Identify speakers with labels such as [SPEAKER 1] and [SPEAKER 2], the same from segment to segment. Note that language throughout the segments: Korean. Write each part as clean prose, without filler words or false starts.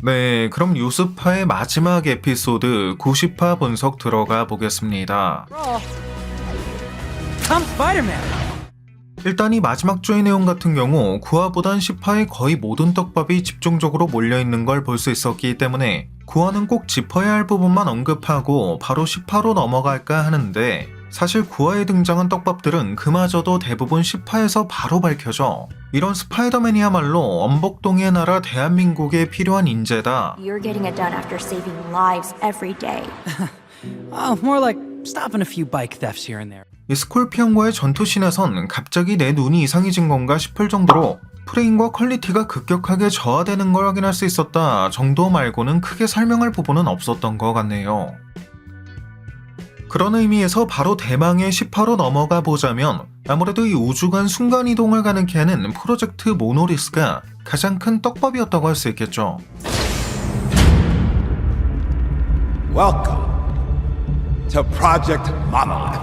[SPEAKER 1] 네, 그럼 요스파의 마지막 에피소드 90화 분석 들어가 보겠습니다.
[SPEAKER 2] I'm Spider-Man.
[SPEAKER 1] 일단 이 마지막 주의 내용 같은 경우 9화보단 10화에 거의 모든 떡밥이 집중적으로 몰려있는 걸 볼 수 있었기 때문에 9화는 꼭 짚어야 할 부분만 언급하고 바로 10화로 넘어갈까 하는데, 사실 9화에 등장한 떡밥들은 그마저도 대부분 10화에서 바로 밝혀져. 이런 스파이더맨이야말로 엄복동의 나라 대한민국에 필요한 인재다.
[SPEAKER 3] You're getting it done after saving lives every day.
[SPEAKER 2] Oh, more like stopping a few bike thefts here and there.
[SPEAKER 1] 이 스콜피언과의 전투씬에선 갑자기 내 눈이 이상해진 건가 싶을 정도로 프레임과 퀄리티가 급격하게 저하되는 걸 확인할 수 있었다 정도 말고는 크게 설명할 부분은 없었던 것 같네요. 그런 의미에서 바로 대망의 10화로 넘어가 보자면, 아무래도 이 우주간 순간이동을 가능케 하는 프로젝트 모노리스가 가장 큰 떡밥이었다고 할 수 있겠죠.
[SPEAKER 4] Welcome to Project Monolith.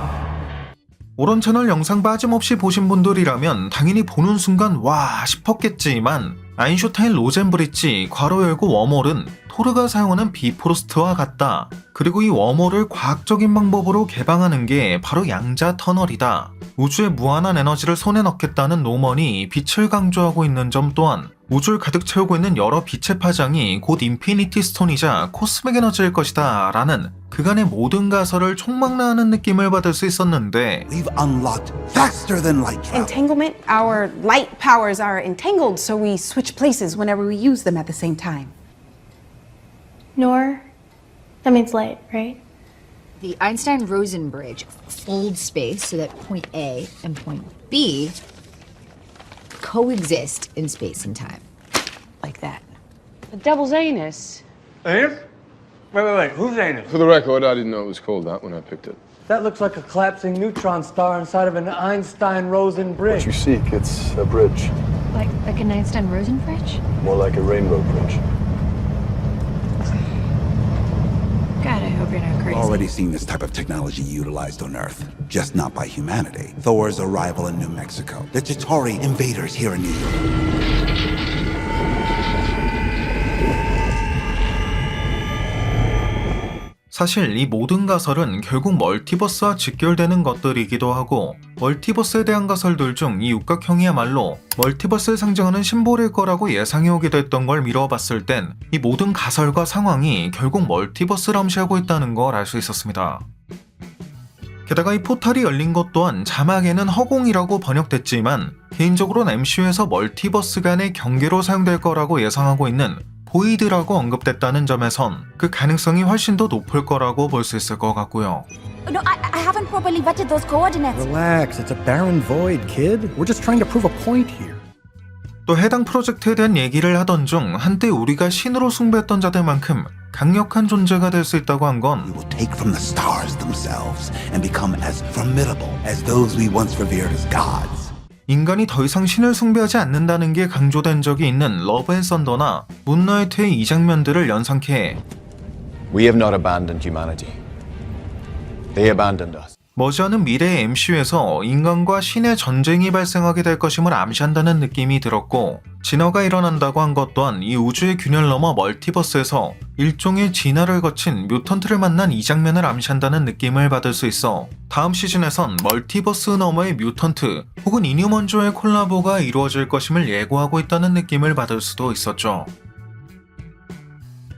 [SPEAKER 1] 오런 채널 영상 빠짐없이 보신 분들이라면 당연히 보는 순간 와 싶었겠지만, 아인슈타인 로젠브리지 괄호 열고 웜홀은 토르가 사용하는 비포스트와 같다. 그리고 이 웜홀을 과학적인 방법으로 개방하는 게 바로 양자 터널이다. 우주의 무한한 에너지를 손에 넣겠다는 노먼이 빛을 강조하고 있는 점 또한 우주를 가득 채우고 있는 여러 빛의 파장이 곧 인피니티 스톤이자 코스믹 에너지일 것이다 라는 그간의 모든 가설을 총망라하는 느낌을 받을 수 있었는데,
[SPEAKER 4] We've unlocked faster than light travel.
[SPEAKER 5] Entanglement, our light powers are entangled, so we switch places whenever we use them at the same time.
[SPEAKER 3] Nor, that means light, right?
[SPEAKER 6] The Einstein-Rosen bridge folds space so that point A and point B coexist in space and time. Like that.
[SPEAKER 5] The devil's anus.
[SPEAKER 7] Anus? Wait. Whose anus?
[SPEAKER 8] For the record, I didn't know it was called that when I picked it.
[SPEAKER 7] That looks like a collapsing neutron star inside of an Einstein-Rosen bridge.
[SPEAKER 8] What you seek, it's a bridge.
[SPEAKER 3] Like an Einstein-Rosen bridge?
[SPEAKER 8] More like a rainbow bridge.
[SPEAKER 3] God, I hope you're not crazy.
[SPEAKER 4] Already seen this type of technology utilized on Earth, just not by humanity. Thor's arrival in New Mexico, the Chitauri invaders here in New York.
[SPEAKER 1] 사실 이 모든 가설은 결국 멀티버스와 직결되는 것들이기도 하고, 멀티버스에 대한 가설들 중 이 육각형이야말로 멀티버스를 상징하는 심볼일 거라고 예상해오기도 했던 걸 미뤄봤을 땐 이 모든 가설과 상황이 결국 멀티버스를 암시하고 있다는 걸 알 수 있었습니다. 게다가 이 포탈이 열린 것 또한 자막에는 허공이라고 번역됐지만 개인적으로는 MCU에서 멀티버스 간의 경계로 사용될 거라고 예상하고 있는 보이드라고 언급됐다는 점에선 그 가능성이 훨씬 더 높을 거라고 볼 수 있을 것 같고요.
[SPEAKER 3] No, I haven't properly vetted those coordinates.
[SPEAKER 9] Relax, it's a barren void, kid. We're just trying to prove a point here.
[SPEAKER 1] 또 해당 프로젝트에 대한 얘기를 하던 중 한때 우리가 신으로 숭배했던 자들만큼 강력한 존재가 될 수 있다고 한
[SPEAKER 4] We
[SPEAKER 1] 건
[SPEAKER 4] will take from the stars themselves and become as formidable as those we once revered as gods.
[SPEAKER 1] 인간이 더 이상 신을 숭배하지 않는다는 게 강조된 적이 있는 러브 앤 썬더나 문나이트의 이 장면들을 연상케 해
[SPEAKER 10] We have not abandoned humanity. They abandoned us.
[SPEAKER 1] 머지않은 미래의 MCU에서 인간과 신의 전쟁이 발생하게 될 것임을 암시한다는 느낌이 들었고, 진화가 일어난다고 한 것 또한 이 우주의 균열 넘어 멀티버스에서 일종의 진화를 거친 뮤턴트를 만난 이 장면을 암시한다는 느낌을 받을 수 있어 다음 시즌에선 멀티버스 너머의 뮤턴트 혹은 이뉴먼즈와의 콜라보가 이루어질 것임을 예고하고 있다는 느낌을 받을 수도 있었죠.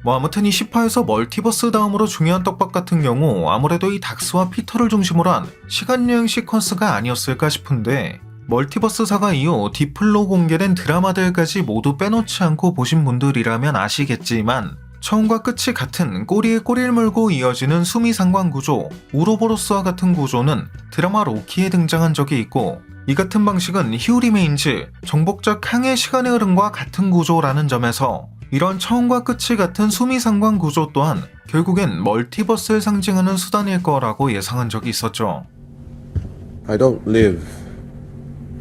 [SPEAKER 1] 뭐 아무튼 이 10화에서 멀티버스 다음으로 중요한 떡밥 같은 경우 아무래도 이 닥스와 피터를 중심으로 한 시간여행 시퀀스가 아니었을까 싶은데, 멀티버스사가 이후 디플로 공개된 드라마들까지 모두 빼놓지 않고 보신 분들이라면 아시겠지만, 처음과 끝이 같은 꼬리에 꼬리를 물고 이어지는 수미상관 구조, 우로보로스와 같은 구조는 드라마 로키에 등장한 적이 있고, 이 같은 방식은 히우 리메인즈, 정복자 캉의 시간의 흐름과 같은 구조라는 점에서 이런 처음과 끝이 같은 수미상관 구조 또한 결국엔 멀티버스를 상징하는 수단일 거라고 예상한 적이 있었죠.
[SPEAKER 8] I don't live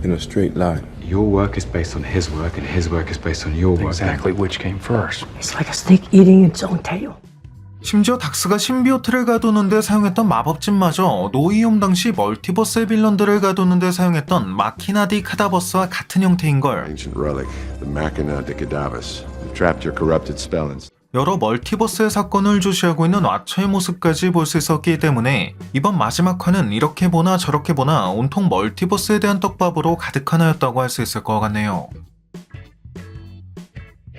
[SPEAKER 8] in a straight line.
[SPEAKER 11] Your work is based on his work, and his work is based on your work.
[SPEAKER 9] Exactly which came first.
[SPEAKER 2] It's like a snake eating its own tail.
[SPEAKER 1] 심지어 닥스가 신비오트를 가두는데 사용했던 마법진마저 노이옴 당시 멀티버스의 빌런들을 가두는데 사용했던 마키나 디 카다버스와 같은 형태인걸.
[SPEAKER 8] Ancient relic, the Machina de Cadavus. Trapped your corrupted spell and
[SPEAKER 1] 여러 멀티버스의 사건을 주시하고 있는 왓처의 모습까지 볼 수 있었기 때문에 이번 마지막 화는 이렇게 보나 저렇게 보나 온통 멀티버스에 대한 떡밥으로 가득한 화였다고 할 수 있을 것 같네요.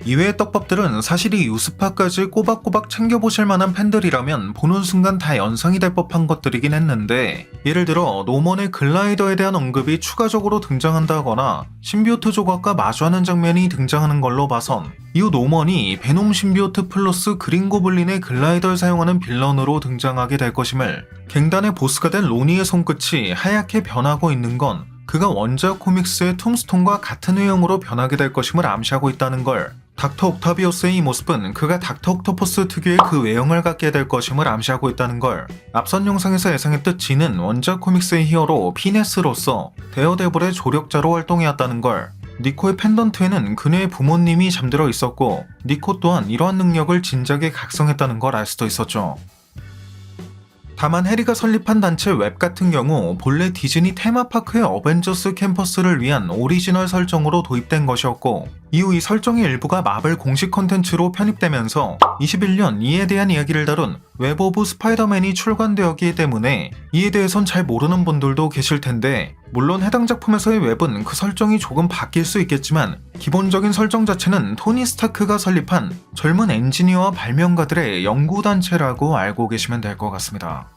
[SPEAKER 1] 이외의 떡밥들은 사실 이 유스파까지 꼬박꼬박 챙겨보실 만한 팬들이라면 보는 순간 다 연상이 될 법한 것들이긴 했는데, 예를 들어 노먼의 글라이더에 대한 언급이 추가적으로 등장한다거나 신비오트 조각과 마주하는 장면이 등장하는 걸로 봐선 이후 노먼이 베놈 신비오트 플러스 그린 고블린의 글라이더를 사용하는 빌런으로 등장하게 될 것임을, 갱단의 보스가 된 로니의 손끝이 하얗게 변하고 있는 건 그가 원작 코믹스의 툼스톤과 같은 외형으로 변하게 될 것임을 암시하고 있다는 걸, 닥터 옥타비오스의 이 모습은 그가 닥터 옥토퍼스 특유의 그 외형을 갖게 될 것임을 암시하고 있다는 걸, 앞선 영상에서 예상했듯 진은 원작 코믹스의 히어로 피네스로서 데어데블의 조력자로 활동해왔다는 걸, 니코의 펜던트에는 그녀의 부모님이 잠들어 있었고 니코 또한 이러한 능력을 진작에 각성했다는 걸 알 수도 있었죠. 다만 해리가 설립한 단체 웹 같은 경우 본래 디즈니 테마파크의 어벤져스 캠퍼스를 위한 오리지널 설정으로 도입된 것이었고, 이후 이 설정의 일부가 마블 공식 컨텐츠로 편입되면서 21년 이에 대한 이야기를 다룬 웹 오브 스파이더맨이 출간되었기 때문에 이에 대해선 잘 모르는 분들도 계실 텐데, 물론 해당 작품에서의 웹은 그 설정이 조금 바뀔 수 있겠지만 기본적인 설정 자체는 토니 스타크가 설립한 젊은 엔지니어와 발명가들의 연구단체라고 알고 계시면 될 것 같습니다.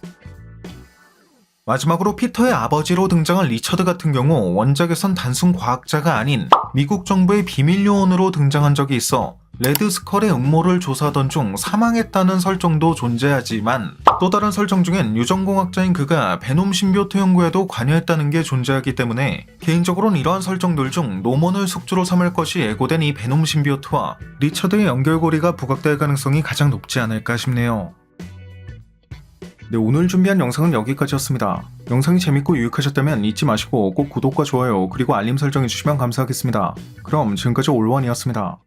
[SPEAKER 1] 마지막으로 피터의 아버지로 등장한 리처드 같은 경우 원작에선 단순 과학자가 아닌 미국 정부의 비밀 요원으로 등장한 적이 있어 레드스컬의 음모를 조사하던 중 사망했다는 설정도 존재하지만, 또 다른 설정 중엔 유전공학자인 그가 베놈 신비오트 연구에도 관여했다는 게 존재하기 때문에 개인적으로는 이러한 설정들 중 노먼을 숙주로 삼을 것이 예고된 이 베놈 신비오트와 리처드의 연결고리가 부각될 가능성이 가장 높지 않을까 싶네요. 네, 오늘 준비한 영상은 여기까지였습니다. 영상이 재밌고 유익하셨다면 잊지 마시고 꼭 구독과 좋아요 그리고 알림 설정해주시면 감사하겠습니다. 그럼 지금까지 올원이었습니다.